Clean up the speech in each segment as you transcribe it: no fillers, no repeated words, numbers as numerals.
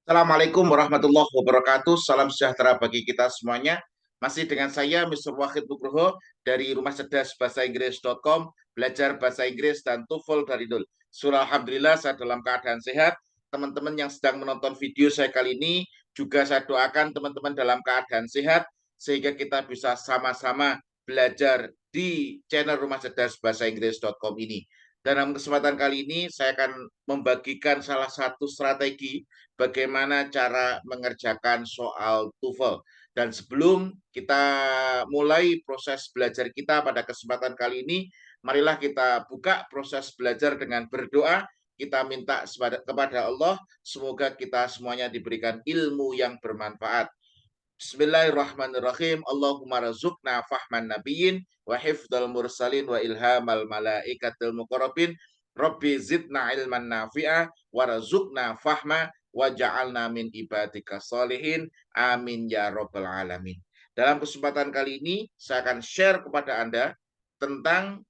Assalamualaikum warahmatullahi wabarakatuh. Salam sejahtera bagi kita semuanya. Masih dengan saya, Mr. Wahid Nugroho, dari Rumah Cerdas Bahasa Inggris.com, belajar bahasa Inggris dan TOEFL dari nol. Surah Alhamdulillah, saya dalam keadaan sehat. Teman-teman yang sedang menonton video saya kali ini, juga saya doakan teman-teman dalam keadaan sehat, sehingga kita bisa sama-sama belajar di channel Rumah Cerdas Bahasa Inggris.com ini. Dalam kesempatan kali ini, saya akan membagikan salah satu strategi bagaimana cara mengerjakan soal TOEFL. Dan sebelum kita mulai proses belajar kita pada kesempatan kali ini, marilah kita buka proses belajar dengan berdoa. Kita minta kepada Allah, semoga kita semuanya diberikan ilmu yang bermanfaat. Bismillahirrahmanirrahim. Allahumma razukna fahman nabiyyin wa hifdal mursalin wa ilhamal malaikatil muqarrabin. Rabbi zidna ilman nafi'a wa razukna fahma wa ja'alna min ibadika salihin. Amin ya rabbal alamin. Dalam kesempatan kali ini saya akan share kepada Anda tentang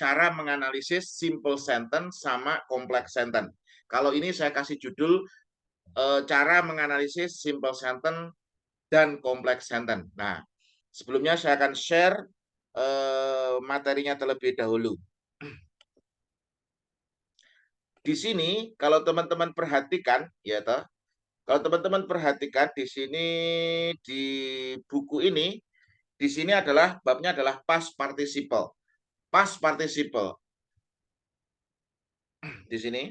cara menganalisis simple sentence sama complex sentence. Kalau ini saya kasih judul cara menganalisis simple sentence dan complex sentence. Nah, sebelumnya saya akan share materinya terlebih dahulu. Di sini kalau teman-teman perhatikan, ya toh, kalau teman-teman perhatikan di sini di buku ini, di sini adalah babnya adalah past participle. Past participle di sini.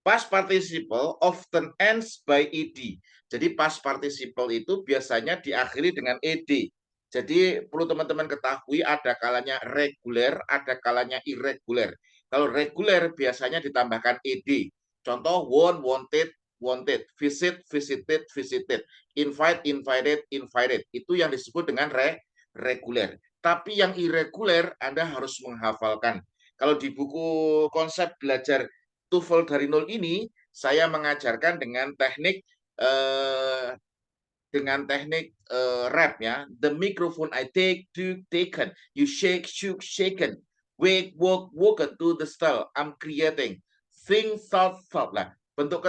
Past participle often ends by ed. Jadi past participle itu biasanya diakhiri dengan ed. Jadi perlu teman-teman ketahui ada kalanya reguler, ada kalanya irregular. Kalau reguler biasanya ditambahkan ed. Contoh want, wanted, wanted, visit, visited, visited, invite, invited, invited. Itu yang disebut dengan reguler. Tapi yang irregular Anda harus menghafalkan. Kalau di buku konsep belajar TOEFL dari nol ini saya mengajarkan eh, dengan teknik rap ya. The microphone I take, to taken, you shake, shook, shaken, wake, walk, woken to the style. I'm creating. Think, thought, thought lah. Bentuk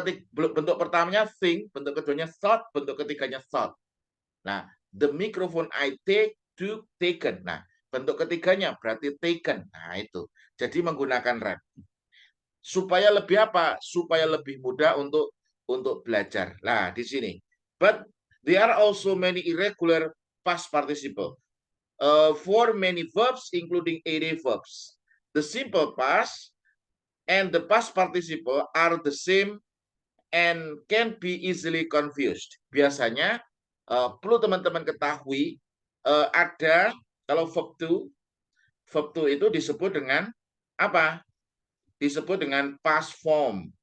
pertamanya think, bentuk keduanya thought, bentuk ketiganya thought. Nah, the microphone I take, to taken. Nah, bentuk ketiganya berarti taken. Nah, itu. Jadi menggunakan rap supaya lebih apa? Supaya lebih mudah untuk belajar. Nah, di sini. But there are also many irregular past participle. For many verbs, including ed verbs. The simple past and the past participle are the same and can be easily confused. Biasanya perlu teman-teman ketahui ada kalau verb to itu disebut dengan apa? Disebut dengan past form.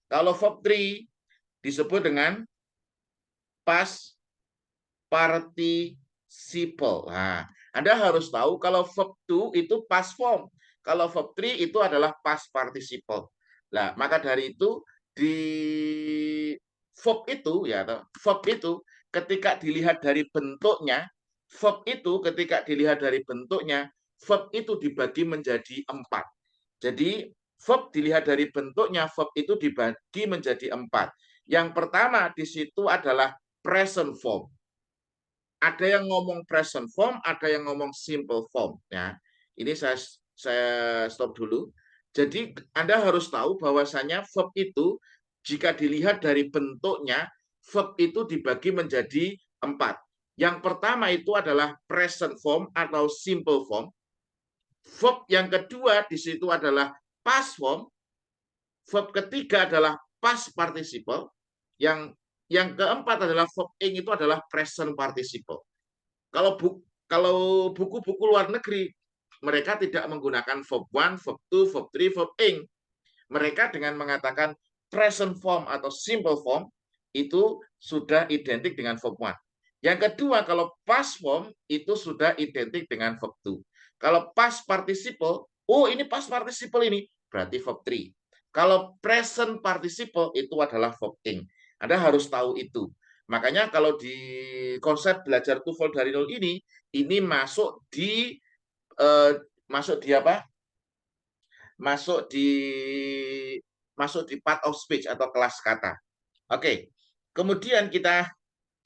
Kalau verb 3 disebut dengan past participle. Nah, Anda harus tahu kalau verb 2 itu past form. Kalau verb 3 itu adalah past participle. Nah, maka dari itu di verb itu ya, verb itu ketika dilihat dari bentuknya, verb itu ketika dilihat dari bentuknya, verb itu dibagi menjadi 4. Jadi verb dilihat dari bentuknya, verb itu dibagi menjadi 4. Yang pertama di situ adalah present form. Ada yang ngomong present form, ada yang ngomong simple form. Ya, ini saya stop dulu. Jadi Anda harus tahu bahwasanya verb itu jika dilihat dari bentuknya, verb itu dibagi menjadi 4. Yang pertama itu adalah present form atau simple form. Verb yang kedua di situ adalah past form. Verb ketiga adalah past participle. Yang keempat adalah verb ing itu adalah present participle. Kalau buku-buku luar negeri mereka tidak menggunakan verb 1, verb 2, verb 3, verb ing. Mereka dengan mengatakan present form atau simple form itu sudah identik dengan verb 1. Yang kedua, kalau past form itu sudah identik dengan verb 2. Kalau past participle, oh ini past participle ini, berarti verb 3. Kalau present participle itu adalah verb ing. Anda harus tahu itu. Makanya kalau di konsep belajar TOEFL dari nol ini eh, masuk di apa? Masuk di masuk di part of speech atau kelas kata. Oke. Kemudian kita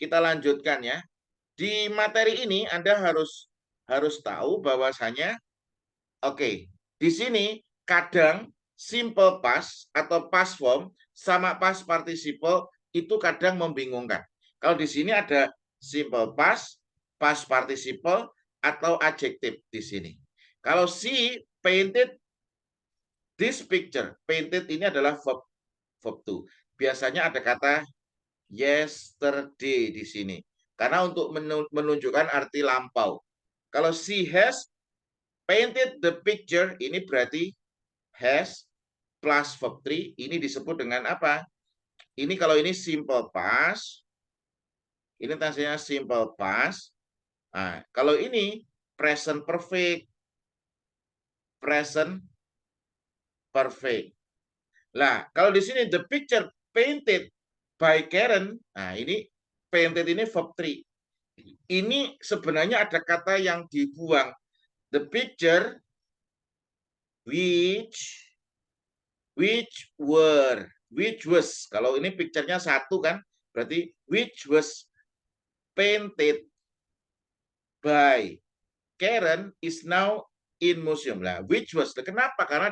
lanjutkan ya. Di materi ini Anda harus tahu bahwasanya di sini kadang simple past atau past form sama past participle itu kadang membingungkan. Kalau di sini ada simple past, past participle atau adjective di sini. Kalau she painted this picture, painted ini adalah verb 2. Biasanya ada kata yesterday di sini. Karena untuk menunjukkan arti lampau. Kalau she has painted the picture, ini berarti has plus verb 3, ini disebut dengan apa? Ini kalau ini simple past, ini tensinya simple past. Nah, kalau ini present perfect. Present perfect. Nah, kalau di sini the picture painted by Karen, nah ini painted ini verb 3. Ini sebenarnya ada kata yang dibuang. The picture which was. Kalau ini picture-nya satu kan, berarti which was painted by Karen is now in museum. Nah, which was. Kenapa? Karena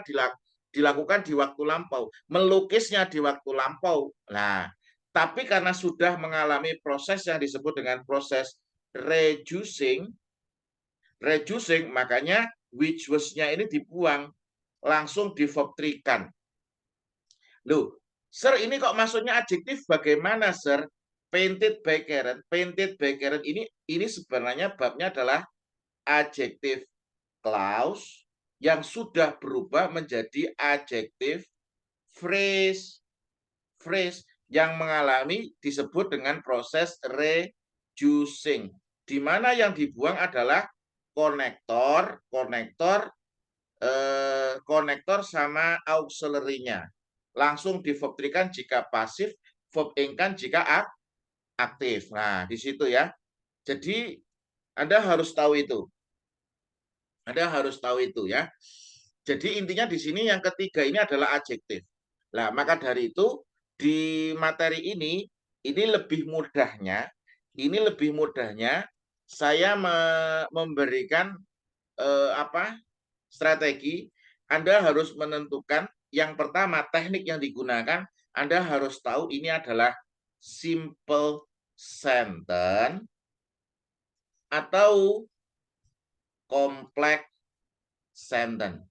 dilakukan di waktu lampau. Melukisnya di waktu lampau. Nah, tapi karena sudah mengalami proses yang disebut dengan proses reducing, makanya which was-nya ini dibuang. Langsung di verb 3-kan. Loh, Sir, ini kok maksudnya adjektif bagaimana, Sir? Painted by Karen. Painted by Karen ini sebenarnya babnya adalah adjective clause yang sudah berubah menjadi adjective phrase. Phrase yang mengalami disebut dengan proses reducing. Di mana yang dibuang adalah konektor sama auxiliary-nya. Langsung di verb 3-kan jika pasif, verb ing-kan jika aktif. Nah, di situ ya. Jadi Anda harus tahu itu. Anda harus tahu itu ya. Jadi intinya di sini yang ketiga ini adalah adjektif. Nah, maka dari itu di materi ini lebih mudahnya saya memberikan strategi. Anda harus menentukan yang pertama teknik yang digunakan. Anda harus tahu ini adalah simple sentence atau complex sentence.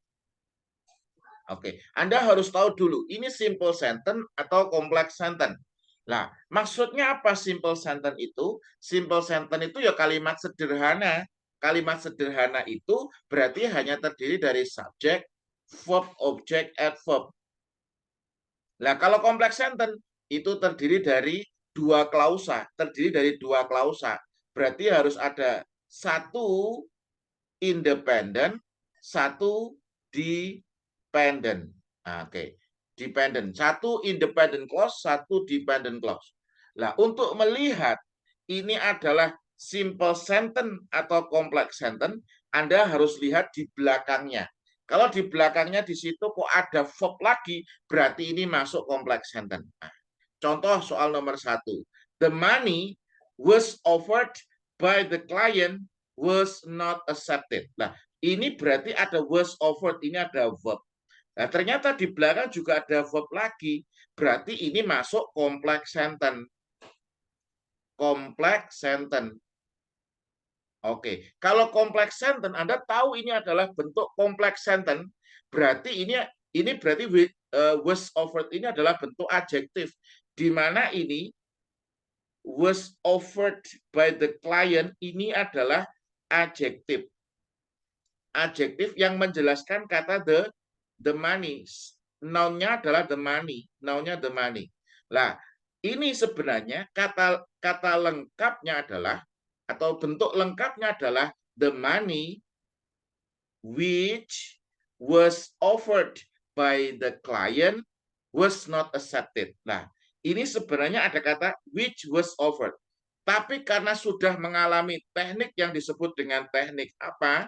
Oke, Anda harus tahu dulu ini simple sentence atau complex sentence. Nah, maksudnya apa simple sentence itu? Simple sentence itu ya kalimat sederhana. Kalimat sederhana itu berarti hanya terdiri dari subjek, verb, object, adverb. Nah, kalau complex sentence itu terdiri dari dua klausa. Berarti harus ada satu independent, satu dependent. Oke. Dependent. Satu independent clause, satu dependent clause. Nah, untuk melihat ini adalah simple sentence atau complex sentence, Anda harus lihat di belakangnya. Kalau di belakangnya di situ kok ada verb lagi, berarti ini masuk complex sentence. Nah, contoh soal nomor 1. The money was offered by the client was not accepted. Nah, ini berarti ada was offered, ini ada verb. Nah, ternyata di belakang juga ada verb lagi. Berarti ini masuk complex sentence. Complex sentence. Oke, kalau complex sentence Anda tahu ini adalah bentuk complex sentence, berarti ini berarti was offered ini adalah bentuk adjektif, di mana ini was offered by the client ini adalah adjektif. Adjektif yang menjelaskan kata the money. Noun-nya adalah the money. Noun-nya the money. Nah, ini sebenarnya kata lengkapnya adalah atau bentuk lengkapnya adalah the money which was offered by the client was not accepted. Nah, ini sebenarnya ada kata which was offered. Tapi karena sudah mengalami teknik yang disebut dengan teknik apa?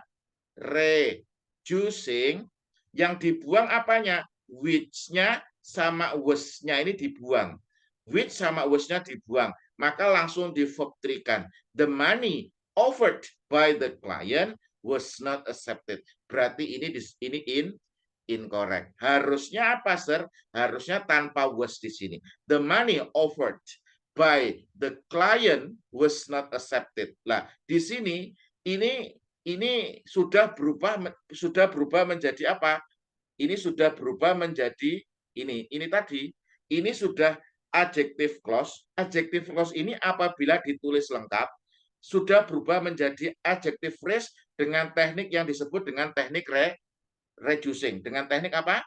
Reducing, yang dibuang apanya? Which-nya sama was-nya ini dibuang. Which sama was-nya dibuang. Maka langsung di verb 3-kan. The money offered by the client was not accepted. Berarti ini incorrect. Harusnya apa, Sir? Harusnya tanpa was di sini. The money offered by the client was not accepted. Lah, di sini ini sudah berubah menjadi apa? Ini sudah berubah menjadi ini tadi. Ini sudah adjective clause. Adjective clause ini apabila ditulis lengkap sudah berubah menjadi adjective phrase dengan teknik yang disebut dengan teknik reducing. Dengan teknik apa?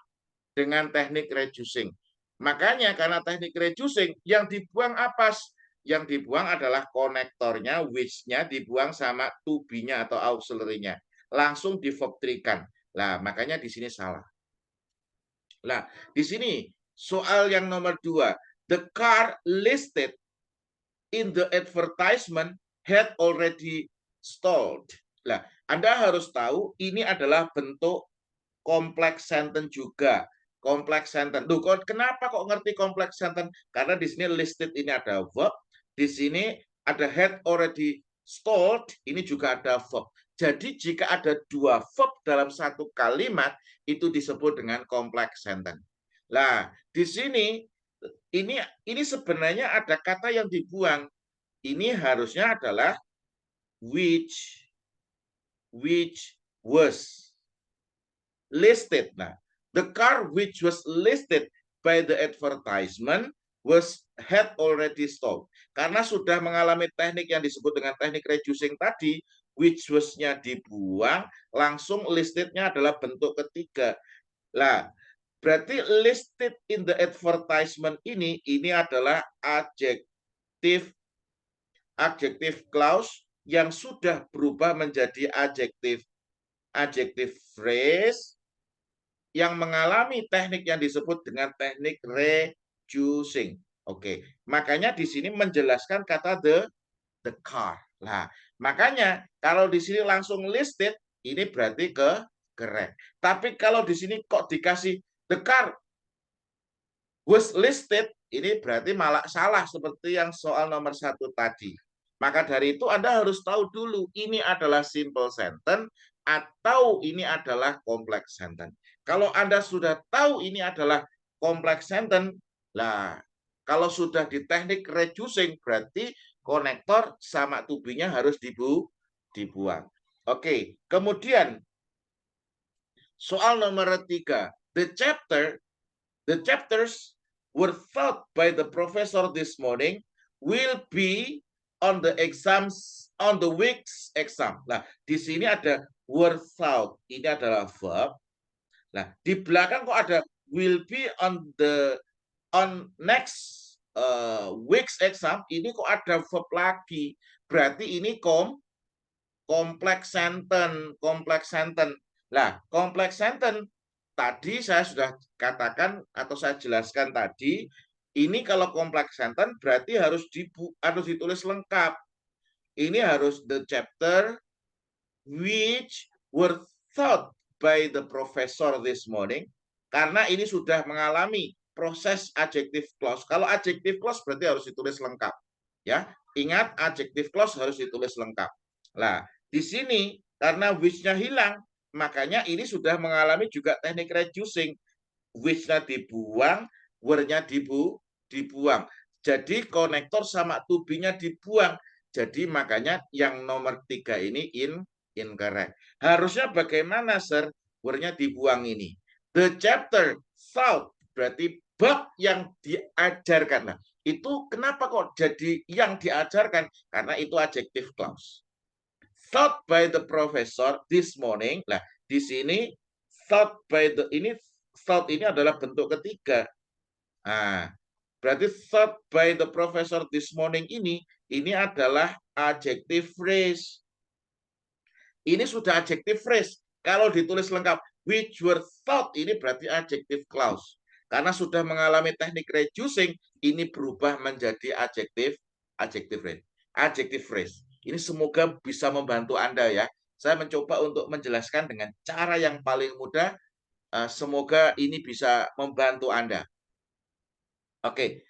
Dengan teknik reducing. Makanya karena teknik reducing yang dibuang apa? Yang dibuang adalah konektornya, which-nya dibuang sama to be-nya atau auxiliary-nya. Langsung di verb 3-kan. Lah, makanya di sini salah. Nah, di sini soal yang nomor 2. The car listed in the advertisement had already stalled. Nah, Anda harus tahu ini adalah bentuk kompleks sentence juga. Kompleks sentence. Duh, kenapa kok ngerti kompleks sentence? Karena di sini listed ini ada verb, di sini ada had already stalled, ini juga ada verb. Jadi jika ada dua verb dalam satu kalimat, itu disebut dengan kompleks sentence. Nah, di sini ini sebenarnya ada kata yang dibuang. Ini harusnya adalah which was listed. Nah, the car which was listed by the advertisement had already stalled. Karena sudah mengalami teknik yang disebut dengan teknik reducing tadi, which was-nya dibuang, langsung listed-nya adalah bentuk ketiga. Lah, berarti listed in the advertisement ini adalah adjective clause yang sudah berubah menjadi adjective phrase yang mengalami teknik yang disebut dengan teknik reducing. Oke, makanya di sini menjelaskan kata the car. Nah, makanya kalau di sini langsung listed, ini berarti correct. Tapi kalau di sini kok dikasih the car was listed, ini berarti malah salah seperti yang soal nomor 1 tadi. Maka dari itu Anda harus tahu dulu ini adalah simple sentence atau ini adalah complex sentence. Kalau Anda sudah tahu ini adalah complex sentence, lah kalau sudah di teknik reducing berarti konektor sama to be-nya harus dibuang. Oke, kemudian soal nomor 3. The chapters were taught by the professor this morning will be on the week's exam. Nah, di sini ada were taught. Ini adalah verb. Nah, di belakang kok ada will be on next week's exam. Ini kok ada verb lagi. Berarti ini kompleks sentence. Nah, kompleks sentence tadi saya sudah katakan atau saya jelaskan tadi, ini kalau kompleks sentence berarti harus ditulis lengkap. Ini harus the chapter which were taught by the professor this morning, karena ini sudah mengalami proses adjective clause. Kalau adjective clause berarti harus ditulis lengkap. Ya, ingat adjective clause harus ditulis lengkap. Nah, di sini karena which-nya hilang, makanya ini sudah mengalami juga teknik reducing. Which-nya dibuang, were-nya dibuang. Jadi konektor sama to be-nya dibuang. Jadi makanya yang nomor 3 ini incorrect. Harusnya bagaimana, Sir? Were-nya dibuang ini. The chapter taught berarti bab yang diajarkan. Nah, itu kenapa kok jadi yang diajarkan? Karena itu adjective clause. Taught by the professor this morning. Nah, di sini thought ini adalah bentuk ketiga. Nah, berarti thought by the professor this morning ini adalah adjective phrase. Ini sudah adjective phrase. Kalau ditulis lengkap which were thought, ini berarti adjective clause. Karena sudah mengalami teknik reducing, ini berubah menjadi adjective phrase. Ini semoga bisa membantu Anda ya. Saya mencoba untuk menjelaskan dengan cara yang paling mudah. Semoga ini bisa membantu Anda. Oke.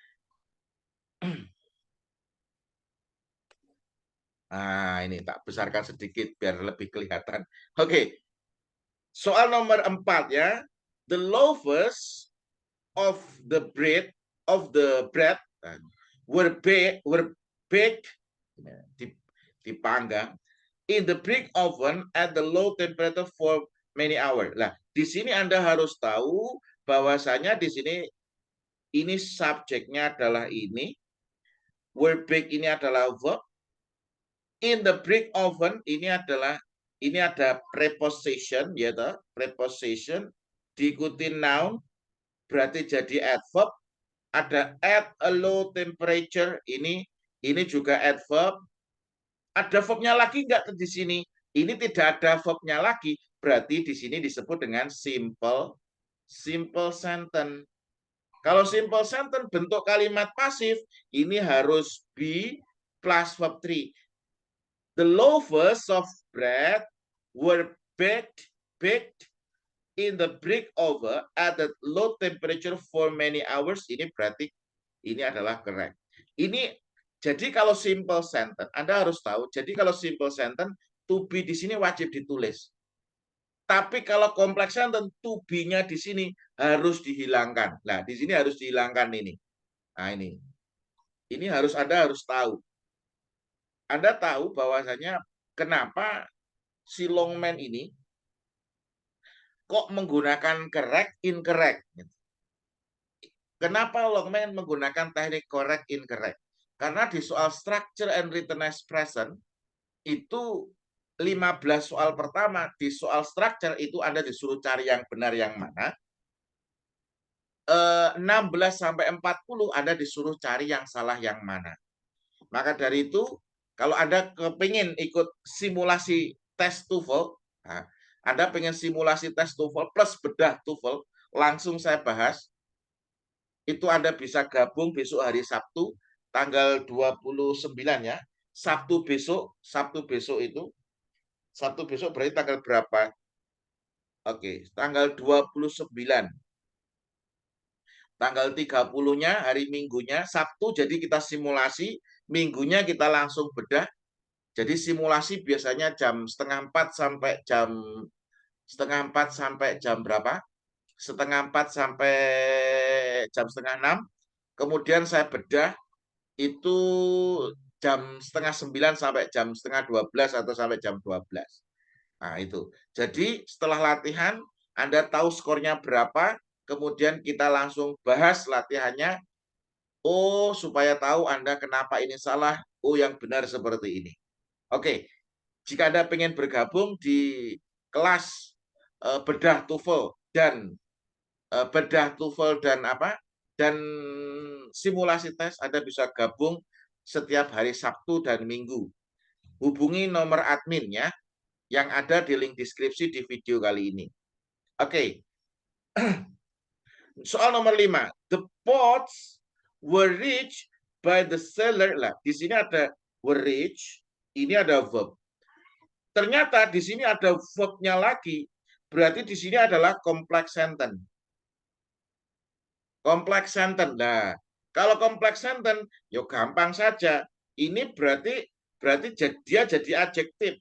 Nah, ini tak besarkan sedikit biar lebih kelihatan. Oke. Soal nomor 4 ya. The loaves of the bread were baked dipanggang in the brick oven at the low temperature for many hours. Lah, di sini Anda harus tahu bahwasanya di sini ini subjeknya adalah ini, were baked ini adalah verb, in the brick oven ini ada preposition ya toh, preposition diikuti noun berarti jadi adverb, ada at a low temperature ini juga adverb. Ada verbnya lagi enggak di sini? Ini tidak ada verbnya lagi, berarti di sini disebut dengan simple sentence. Kalau simple sentence bentuk kalimat pasif ini harus be plus verb 3. The loaves of bread were baked in the brick oven at the low temperature for many hours. Ini berarti ini adalah correct. Ini jadi kalau simple sentence Anda harus tahu. Jadi kalau simple sentence to be di sini wajib ditulis. Tapi kalau kompleks sentence to be-nya di sini harus dihilangkan. Nah, di sini harus dihilangkan ini. Nah, ini. Ini Anda harus tahu. Anda tahu bahwasanya kenapa si longman ini kok menggunakan correct, incorrect. Kenapa longman menggunakan teknik correct, incorrect? Karena di soal structure and written expression itu 15 soal pertama, di soal structure itu Anda disuruh cari yang benar yang mana. 16 sampai 40 Anda disuruh cari yang salah yang mana. Maka dari itu, kalau Anda kepingin ikut simulasi tes TOEFL, nah, Anda pengen simulasi tes TOEFL plus bedah TOEFL, langsung saya bahas. Itu Anda bisa gabung besok hari Sabtu, tanggal 29 ya. Sabtu besok itu. Sabtu besok berarti tanggal berapa? Oke, tanggal 29. Tanggal 30-nya hari Minggunya, Sabtu jadi kita simulasi, Minggunya kita langsung bedah. Jadi simulasi biasanya jam setengah 4 sampai jam berapa? Setengah 4 sampai jam setengah 6. Kemudian saya bedah itu jam setengah 9 sampai jam setengah 12 atau sampai jam 12. Nah, itu. Jadi setelah latihan, Anda tahu skornya berapa, kemudian kita langsung bahas latihannya. Oh, supaya tahu Anda kenapa ini salah, oh yang benar seperti ini. Oke, jika Anda ingin bergabung di kelas bedah TOEFL dan dan simulasi tes, Anda bisa gabung setiap hari Sabtu dan Minggu. Hubungi nomor admin ya, yang ada di link deskripsi di video kali ini. Oke. Soal nomor 5. The pots were reached by the seller. Lah, di sini ada were reached, ini ada verb. Ternyata di sini ada verb-nya lagi. Berarti di sini adalah complex sentence. Complex sentence. Nah, kalau complex sentence, ya gampang saja. Ini berarti dia jadi adjektif.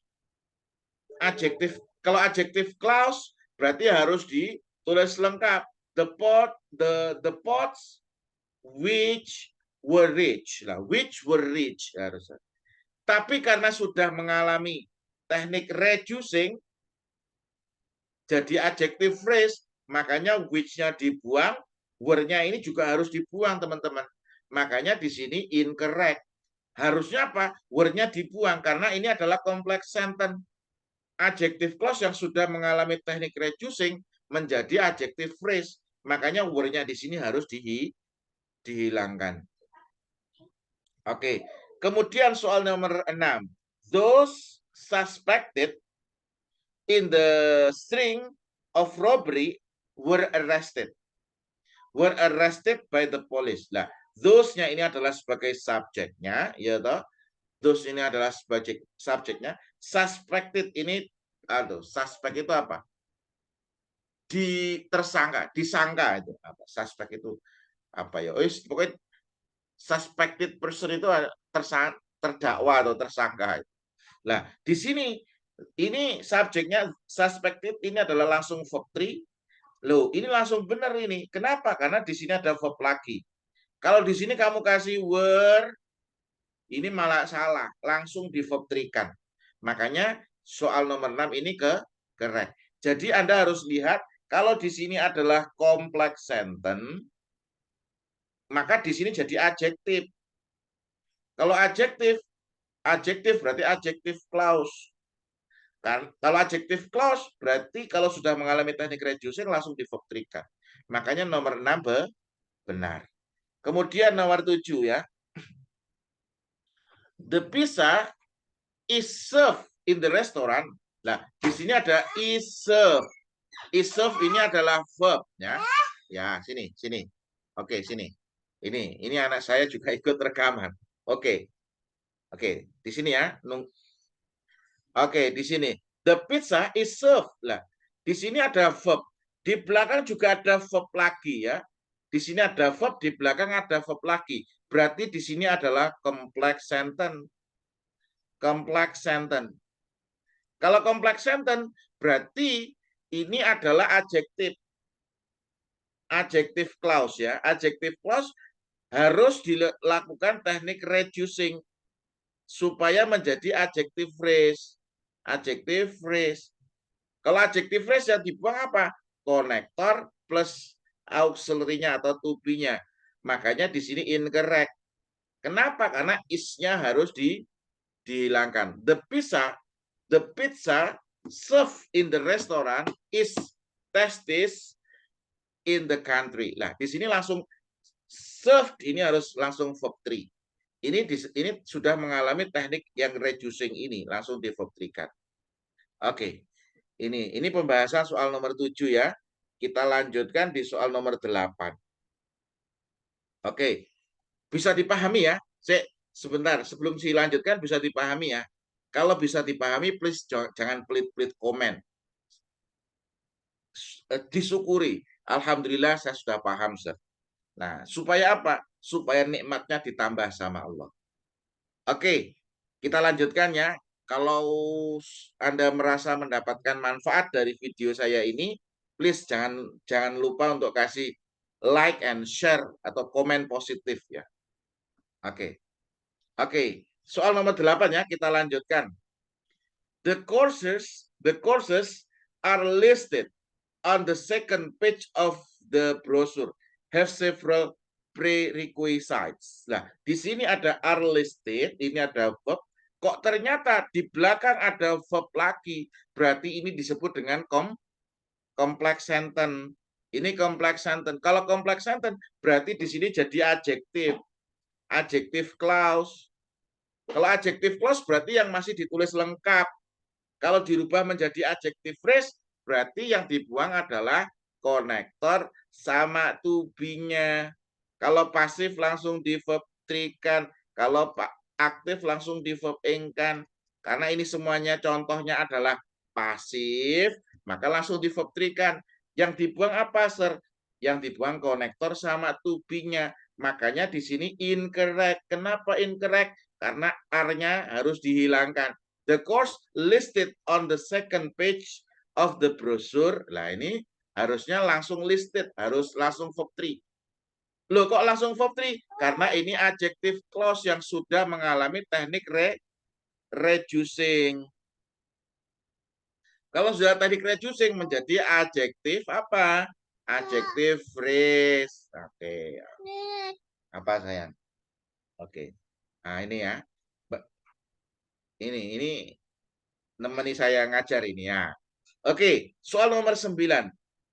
Kalau adjektif clause berarti harus ditulis lengkap. The pots which were rich. Lah, which were rich harusnya. Tapi karena sudah mengalami teknik reducing jadi adjective phrase, makanya which-nya dibuang, were-nya ini juga harus dibuang, teman-teman. Makanya di sini incorrect. Harusnya apa? Were-nya dibuang karena ini adalah complex sentence. Adjective clause yang sudah mengalami teknik reducing menjadi adjective phrase. Makanya were-nya di sini harus dihilangkan. Oke. Kemudian soal nomor 6. Those suspected in the string of robbery were arrested. Were arrested by the police. Nah, those-nya ini adalah sebagai subjeknya, ya toh. Those ini adalah sebagai subjeknya. Suspected ini, suspect itu apa? Disangka itu apa? Suspect itu apa ya? Pokoknya suspected person itu terdakwa atau tersangka. Nah, di sini ini subjeknya suspected, ini adalah langsung verb 3. Loh, ini langsung benar ini. Kenapa? Karena di sini ada verb lagi. Kalau di sini kamu kasih were, ini malah salah, langsung di verb 3-kan. Makanya soal nomor 6 ini correct. Jadi Anda harus lihat kalau di sini adalah complex sentence, maka di sini jadi adjektif. Kalau adjektif berarti adjective clause. Kan? Kalau adjective clause berarti kalau sudah mengalami teknik reducing langsung di verb 3-kan. Makanya nomor 6 benar. Kemudian nomor 7 ya. The pizza is served in the restaurant. Nah, di sini ada is served. Is served ini adalah verb ya. Ya, sini. Oke, sini. Ini anak saya juga ikut rekaman. Oke. Di sini ya. Oke, di sini. The pizza is served. Lah, di sini ada verb. Di belakang juga ada verb lagi ya. Di sini ada verb, di belakang ada verb lagi. Berarti di sini adalah complex sentence. Complex sentence. Kalau complex sentence berarti ini adalah adjektif. Adjective clause ya. Adjective clause harus dilakukan teknik reducing supaya menjadi adjective phrase. Adjective phrase. Kalau adjective phrase yang dibuang apa? Konektor plus auxiliary-nya atau to be-nya. Makanya di sini incorrect. Kenapa? Karena is-nya harus dihilangkan. The pizza served in the restaurant is tasty in the country. Nah, di sini langsung served ini harus langsung verb 3. Ini sudah mengalami teknik yang reducing ini, langsung di verb 3-kan. Oke. Ini pembahasan soal nomor 7 ya. Kita lanjutkan di soal nomor 8. Oke. Bisa dipahami ya? Sebentar, sebelum saya lanjutkan bisa dipahami ya. Kalau bisa dipahami, please jangan pelit-pelit komen. Disyukuri. Alhamdulillah saya sudah paham, Sir. Nah, supaya apa? Supaya nikmatnya ditambah sama Allah. Oke, kita lanjutkan ya. Kalau Anda merasa mendapatkan manfaat dari video saya ini, please jangan lupa untuk kasih like and share atau komen positif ya. Oke. Soal nomor 8 ya, kita lanjutkan. The courses are listed on the second page of the brochure. Have several prerequisites. Nah, di sini ada are listed, ini ada verb. Kok ternyata di belakang ada verb lagi? Berarti ini disebut dengan complex sentence. Ini complex sentence. Kalau complex sentence berarti di sini jadi adjektif. Adjective clause. Kalau adjective clause berarti yang masih ditulis lengkap. Kalau dirubah menjadi adjective phrase berarti yang dibuang adalah konektor sama to be-nya. Kalau pasif langsung di verb 3-kan. Kalau aktif langsung di verb ing-kan. Karena ini semuanya contohnya adalah pasif, maka langsung di verb 3-kan. Yang dibuang apa, Sir? Yang dibuang konektor sama to be-nya. Makanya di sini incorrect. Kenapa incorrect? Karena are-nya harus dihilangkan. The course listed on the second page of the brochure. Nah, ini harusnya langsung listed, harus langsung verb 3. Loh, kok langsung verb 3? Karena ini adjective clause yang sudah mengalami teknik reducing. Kalau sudah teknik reducing menjadi adjective apa? Adjective phrase. Oke. Apa sayang? Oke. Nah, ini ya. Ini nemeni saya ngajar ini ya. Oke, soal nomor 9.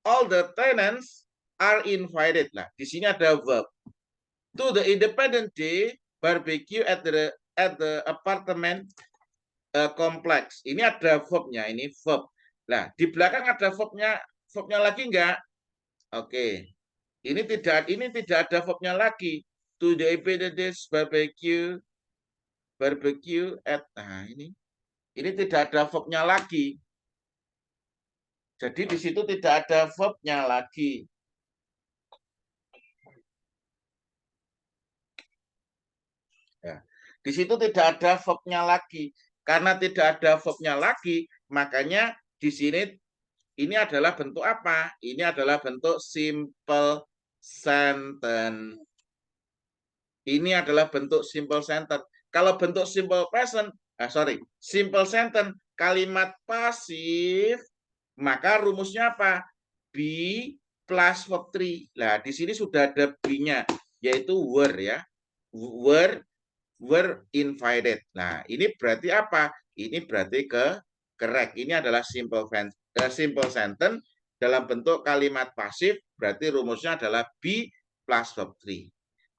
All the tenants are invited. Nah, di sini ada verb. To the independent day barbecue at the apartment complex. Ini ada verbnya, ini verb. Nah, di belakang ada verbnya lagi enggak? Oke. Ini tidak ada verbnya lagi. To the independent day barbecue at, nah ini tidak ada verbnya lagi. Jadi di situ tidak ada verbnya lagi. Di situ tidak ada verb-nya lagi. Karena tidak ada verb-nya lagi, makanya di sini ini adalah bentuk apa? Ini adalah bentuk simple sentence. Ini adalah bentuk simple sentence. Kalau bentuk simple present, simple sentence, kalimat pasif, maka rumusnya apa? Be plus verb 3. Nah, di sini sudah ada be-nya, yaitu were ya. Were invited. Nah, ini berarti apa? Ini berarti correct. Ini adalah simple sentence dalam bentuk kalimat pasif, berarti rumusnya adalah be plus verb 3.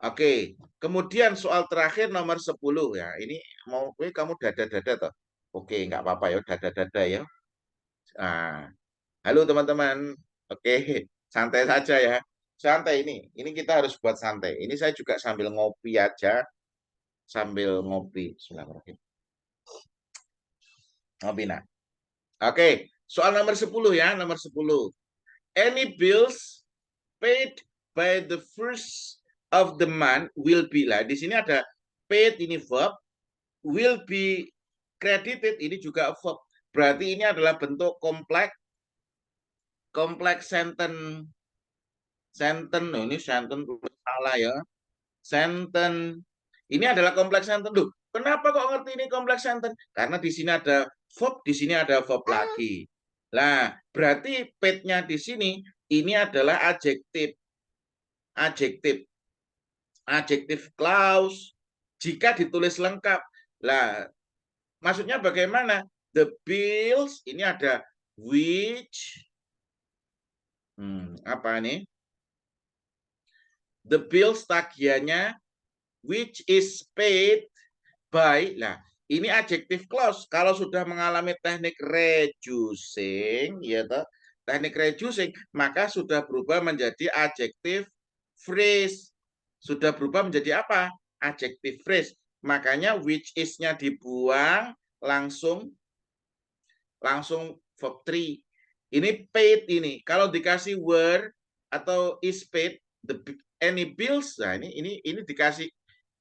Oke, kemudian soal terakhir nomor 10 ya. Ini mau kamu dada-dada toh. Oke, nggak apa-apa ya, dada-dada ya. Nah, halo teman-teman. Oke, santai saja ya. Santai ini. Ini kita harus buat santai. Ini saya juga sambil ngopi aja. Sambil ngopi. Bismillahirrahmanirrahim. Ngopi nah. Oke, soal nomor 10 ya, nomor 10. Any bills paid by the first of the month will be lah. Di sini ada paid ini verb, will be credited ini juga verb. Berarti ini adalah bentuk kompleks sentence. Sentence, ini sentence salah ya. Sentence. Ini adalah kompleks sentence. Loh, kenapa kok ngerti ini kompleks sentence? Karena di sini ada verb, di sini ada verb lagi. Nah, berarti paid-nya di sini ini adalah adjektif. Adjektif clause jika ditulis lengkap. Lah, maksudnya bagaimana? The bills ini ada which apa nih? The bills tagihannya which is paid by. Nah, ini adjective clause. Kalau sudah mengalami teknik reducing, ya toh, teknik reducing, maka sudah berubah menjadi adjective phrase. Sudah berubah menjadi apa? Adjective phrase. Makanya which is-nya dibuang, langsung verb 3. Ini paid ini. Kalau dikasih were atau is paid, any bills, nah ini dikasih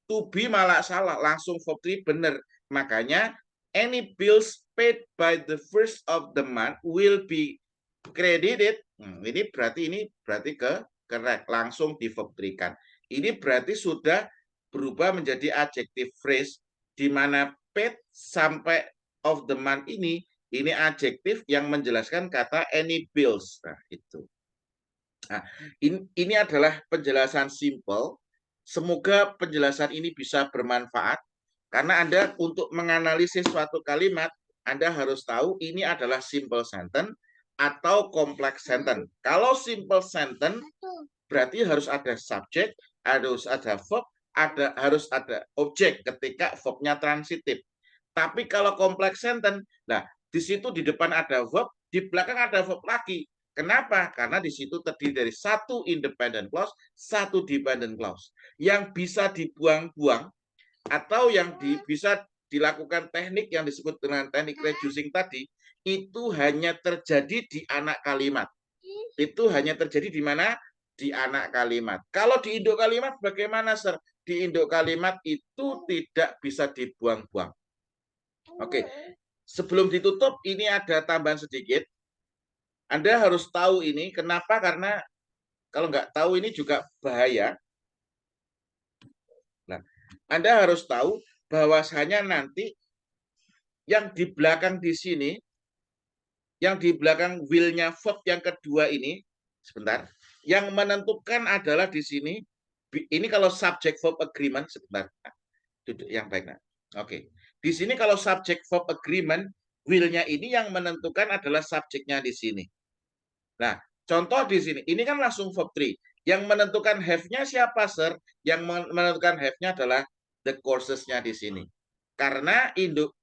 to be malah salah, langsung verb 3 benar. Makanya any bills paid by the first of the month will be credited. Ini berarti correct, langsung di verb 3 kan. Ini berarti sudah berubah menjadi adjective phrase di mana paid sampai of the month ini adjektif yang menjelaskan kata any bills. Nah, itu. Nah, ini adalah penjelasan simple. Semoga penjelasan ini bisa bermanfaat. Karena Anda untuk menganalisis suatu kalimat, Anda harus tahu ini adalah simple sentence atau complex sentence. Kalau simple sentence, berarti harus ada subjek, harus ada verb, harus ada objek ketika verbnya transitif. Tapi kalau complex sentence, nah di situ di depan ada verb, di belakang ada verb lagi. Kenapa? Karena di situ terdiri dari satu independent clause, satu dependent clause. Yang bisa dibuang-buang atau yang bisa dilakukan teknik yang disebut dengan teknik reducing tadi, itu hanya terjadi di anak kalimat. Itu hanya terjadi di mana? Di anak kalimat. Kalau di induk kalimat bagaimana, Sir? Di induk kalimat itu tidak bisa dibuang-buang. Oke, sebelum ditutup ini ada tambahan sedikit. Anda harus tahu ini, kenapa? Karena kalau nggak tahu ini juga bahaya. Nah, Anda harus tahu bahwasanya nanti yang di belakang di sini, yang di belakang will-nya verb yang kedua ini, sebentar, yang menentukan adalah di sini, ini kalau subject verb agreement, sebentar, duduk yang baik. Nah. Oke, di sini kalau subject verb agreement, will-nya ini yang menentukan adalah subjeknya di sini. Nah, contoh di sini, ini kan langsung verb 3. Yang menentukan have-nya siapa, Sir? Yang menentukan have-nya adalah the courses-nya di sini. Karena induk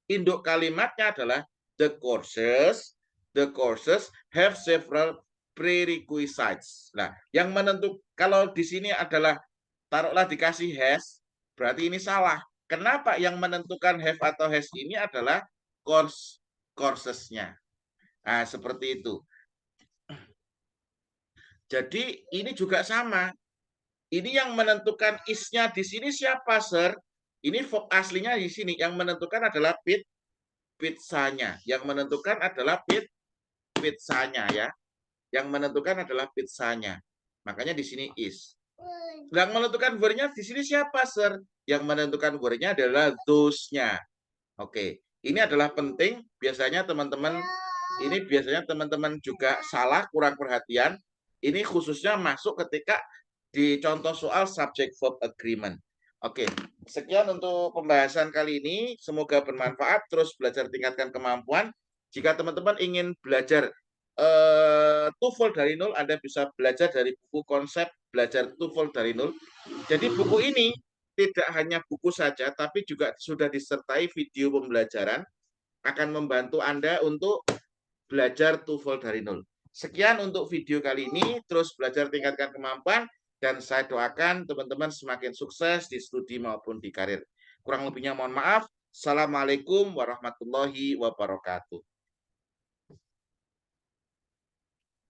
kalimatnya adalah the courses have several prerequisites. Nah, yang menentukan kalau di sini adalah taruhlah dikasih has, berarti ini salah. Kenapa? Yang menentukan have atau has ini adalah courses-nya. Nah, seperti itu. Jadi ini juga sama. Ini yang menentukan is-nya di sini siapa, Sir? Ini verb aslinya di sini. Yang menentukan adalah pizzanya. Yang menentukan adalah pizzanya ya. Yang menentukan adalah pizzanya. Makanya di sini is. Yang menentukan verb-nya di sini siapa, Sir? Yang menentukan verb-nya adalah those-nya. Oke, ini adalah penting. Biasanya teman-teman juga salah, kurang perhatian. Ini khususnya masuk ketika di contoh soal subject verb agreement. Oke, sekian untuk pembahasan kali ini. Semoga bermanfaat. Terus belajar tingkatkan kemampuan. Jika teman-teman ingin belajar TOEFL dari nol, Anda bisa belajar dari buku konsep belajar TOEFL dari nol. Jadi buku ini tidak hanya buku saja, tapi juga sudah disertai video pembelajaran, akan membantu Anda untuk belajar TOEFL dari nol. Sekian untuk video kali ini, terus belajar tingkatkan kemampuan, dan saya doakan teman-teman semakin sukses di studi maupun di karir. Kurang lebihnya mohon maaf. Assalamualaikum warahmatullahi wabarakatuh.